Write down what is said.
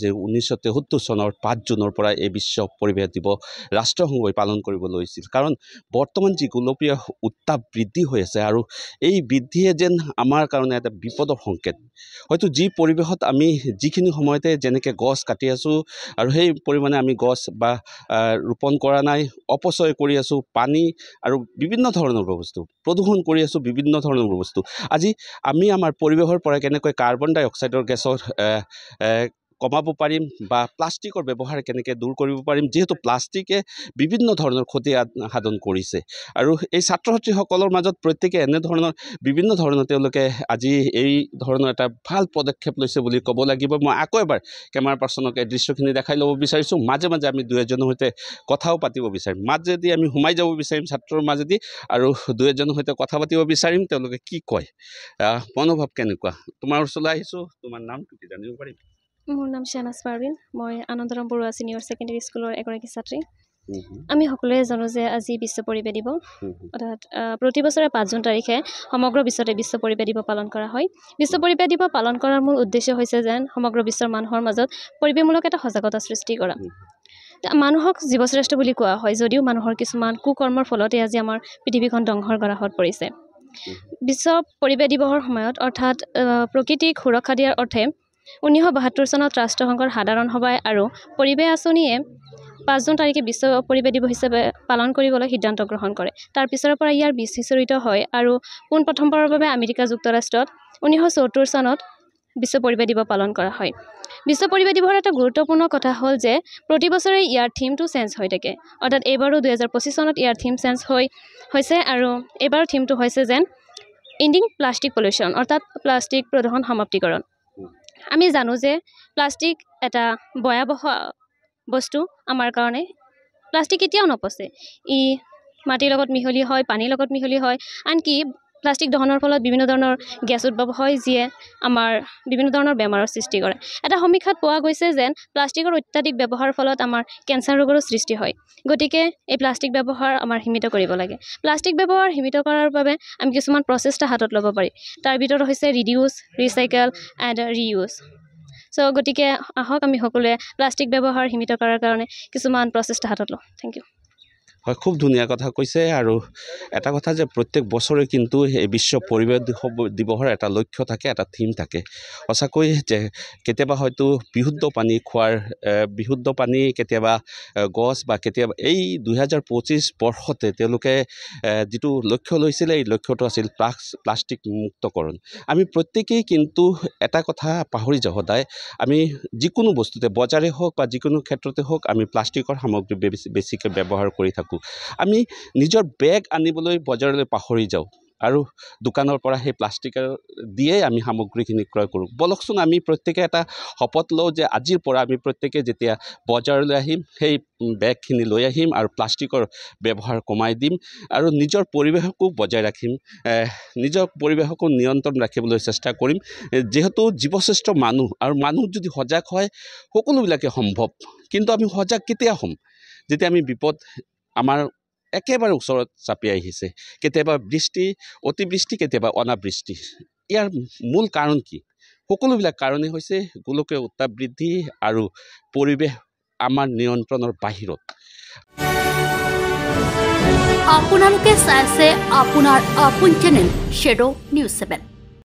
যে 1973 চনৰ 5 জুনৰ পৰা এই বিশ্ব পৰিৱেশ দিৱস ৰাষ্ট্ৰসংঘই পালন কৰিব লৈছিল কাৰণ বৰ্তমান যি গোলকীয় উত্তাপ বৃদ্ধি হৈ আছে আৰু এই বৃদ্ধিয়ে যেন আমাৰ কাৰণে এটা বিপদৰ সংকেত হয়তো যি পৰিৱেশত আমি যিখিনি সময়তে যেনেকৈ গছ কাটি আছোঁ আৰু সেই পৰিমাণে আমি গছ বা ৰোপণ কৰা নাই অপচয় কৰি আছোঁ পানী আৰু বিভিন্ন ধৰণৰ বস্তু প্ৰদূষণ কৰি আছোঁ বিভিন্ন ধৰণৰ বস্তু আজি আমি আমাৰ পৰিৱেশৰ পৰা কেনেকৈ কাৰ্বন ডাই অক্সাইডৰ গেছৰ কমাব পাৰিম বা প্লাষ্টিকৰ ব্যৱহাৰ কেনেকৈ দূৰ কৰিব পাৰিম যেহেতু প্লাষ্টিকে বিভিন্ন ধৰণৰ ক্ষতি সাধন কৰিছে আৰু এই ছাত্ৰ ছাত্ৰীসকলৰ মাজত প্ৰত্যেকে এনেধৰণৰ বিভিন্ন ধৰণৰ তেওঁলোকে আজি এই ধৰণৰ এটা ভাল পদক্ষেপ লৈছে বুলি ক'ব লাগিব মই আকৌ এবাৰ কেমেৰা পাৰ্চনক এই দৃশ্যখিনি দেখাই ল'ব বিচাৰিছোঁ মাজে মাজে আমি দুই এজনৰ সৈতে কথাও পাতিব বিচাৰিম মাজেদি আমি সোমাই যাব বিচাৰিম ছাত্ৰৰ মাজেদি আৰু দুই এজনৰ সৈতে কথা পাতিব বিচাৰিম তেওঁলোকে কি কয় মনোভাৱ কেনেকুৱা তোমাৰ ওচৰলৈ আহিছোঁ তোমাৰ নামটো কি জানিব পাৰিম মোৰ নাম শ্বাহনাজ পাৰভিন মই আনন্দৰাম বৰুৱা ছিনিয়ৰ ছেকেণ্ডেৰী স্কুলৰ এগৰাকী ছাত্ৰী আমি সকলোৱে জানো যে আজি বিশ্ব পৰিৱেশ দিৱস অৰ্থাৎ প্ৰতি বছৰে 5 জুন তাৰিখে সমগ্ৰ বিশ্বতে বিশ্ব পৰিৱেশ দিৱস পালন কৰা হয় বিশ্ব পৰিৱেশ দিৱস পালন কৰাৰ মূল উদ্দেশ্য হৈছে যেন সমগ্ৰ বিশ্বৰ মানুহৰ মাজত পৰিৱেশমূলক এটা সজাগতা সৃষ্টি কৰা মানুহক জীৱশ্ৰেষ্ঠ বুলি কোৱা হয় যদিও মানুহৰ কিছুমান কুকৰ্মৰ ফলতে আজি আমাৰ পৃথিৱীখন ধ্বংসৰ গৰাহত পৰিছে বিশ্ব পৰিৱেশ দিৱসৰ সময়ত অৰ্থাৎ প্ৰকৃতিক সুৰক্ষা দিয়াৰ অৰ্থে 1972 চনত ৰাষ্ট্ৰসংঘৰ সাধাৰণ সভাই আৰু পৰিৱেশ আঁচনিয়ে 5 জুন তাৰিখে বিশ্ব পৰিৱেশ দিৱস হিচাপে পালন কৰিবলৈ সিদ্ধান্ত গ্ৰহণ কৰে তাৰ পিছৰ পৰা ইয়াৰ বিস্তাৰিত হয় আৰু পোনপ্ৰথমবাৰৰ বাবে আমেৰিকা যুক্তৰাষ্ট্ৰত 1974 চনত বিশ্ব পৰিৱেশ দিৱস পালন কৰা হয় বিশ্ব পৰিৱেশ দিৱসৰ এটা গুৰুত্বপূৰ্ণ কথা হ'ল যে প্ৰতি বছৰে ইয়াৰ থিমটো চেঞ্জ হৈ থাকে অৰ্থাৎ এইবাৰো 2025 চনত ইয়াৰ থিম চেঞ্জ হৈছে আৰু এইবাৰ থিমটো হৈছে যেন এণ্ডিং প্লাষ্টিক পলিউশ্যন অৰ্থাৎ প্লাষ্টিক প্ৰদূষণ সমাপ্তিকৰণ আমি জানো যে প্লাষ্টিক এটা ভয়াবহ বস্তু আমাৰ কাৰণে প্লাষ্টিক কেতিয়াও নপচে ই মাটিৰ লগত মিহলি হয় পানীৰ লগত মিহলি হয় আনকি প্লাষ্টিক দহনৰ ফলত বিভিন্ন ধৰণৰ গেছ উদ্ভৱ হয় যিয়ে আমাৰ বিভিন্ন ধৰণৰ বেমাৰৰ সৃষ্টি কৰে এটা সমীক্ষাত পোৱা গৈছে যেন প্লাষ্টিকৰ অত্যাধিক ব্যৱহাৰৰ ফলত আমাৰ কেঞ্চাৰ ৰোগৰো সৃষ্টি হয় গতিকে এই প্লাষ্টিক ব্যৱহাৰ আমাৰ সীমিত কৰিব লাগে প্লাষ্টিক ব্যৱহাৰ সীমিত কৰাৰ বাবে আমি কিছুমান প্ৰচেষ্টা হাতত ল'ব পাৰি তাৰ ভিতৰত হৈছে ৰিডিউচ ৰিচাইকেল এণ্ড ৰিইউজ গতিকে আহক আমি সকলোৱে প্লাষ্টিক ব্যৱহাৰ সীমিত কৰাৰ কাৰণে কিছুমান প্ৰচেষ্টা হাতত লওঁ থেংক ইউ হয় খুব ধুনীয়া কথা কৈছে আৰু এটা কথা যে প্ৰত্যেক বছৰে কিন্তু এই বিশ্ব পৰিৱেশ দিৱসৰ এটা লক্ষ্য থাকে এটা থিম থাকে সঁচাকৈ যে কেতিয়াবা হয়তো বিশুদ্ধ পানী খোৱাৰ বিশুদ্ধ পানী কেতিয়াবা গছ বা কেতিয়াবা এই 2025 বৰ্ষতে তেওঁলোকে যিটো লক্ষ্য লৈছিলে এই লক্ষ্যটো আছিল প্লাষ্টিক মুক্তকৰণ আমি প্ৰত্যেকেই কিন্তু এটা কথা পাহৰি যাওঁ সদায় আমি যিকোনো বস্তুতে বজাৰে হওক বা যিকোনো ক্ষেত্ৰতে হওক আমি প্লাষ্টিকৰ সামগ্ৰী বেছিকৈ ব্যৱহাৰ কৰি থাকোঁ আমি নিজৰ বেগ আনিবলৈ বজাৰলৈ পাহৰি যাওঁ আৰু দোকানৰ পৰা সেই প্লাষ্টিকৰ দিয়েই আমি সামগ্ৰীখিনি ক্ৰয় কৰোঁ বলকচোন আমি প্ৰত্যেকে এটা শপত লওঁ যে আজিৰ পৰা আমি প্ৰত্যেকে যেতিয়া বজাৰলৈ আহিম সেই বেগখিনি লৈ আহিম আৰু প্লাষ্টিকৰ ব্যৱহাৰ কমাই দিম আৰু নিজৰ পৰিৱেশকো বজাই ৰাখিম নিজৰ পৰিৱেশকো নিয়ন্ত্ৰণ ৰাখিবলৈ চেষ্টা কৰিম যিহেতু জীৱশ্ৰেষ্ঠ মানুহ আৰু মানুহ যদি সজাগ হয় সকলোবিলাকে সম্ভৱ কিন্তু আমি সজাগ কেতিয়া হ'ম যেতিয়া আমি বিপদ আমাৰ একেবাৰে ওচৰত চাপি আহিছে কেতিয়াবা বৃষ্টি অতিবৃষ্টি কেতিয়াবা অনাবৃষ্টি ইয়াৰ মূল কাৰণ কি সকলোবিলাক কাৰণেই হৈছে গোলকীয় উত্তাপ বৃদ্ধি আৰু পৰিৱেশ আমাৰ নিয়ন্ত্ৰণৰ বাহিৰত আপোনালোকে চাইছে আপোনাৰ আপোন চেনেল শ্বেডো নিউজ 7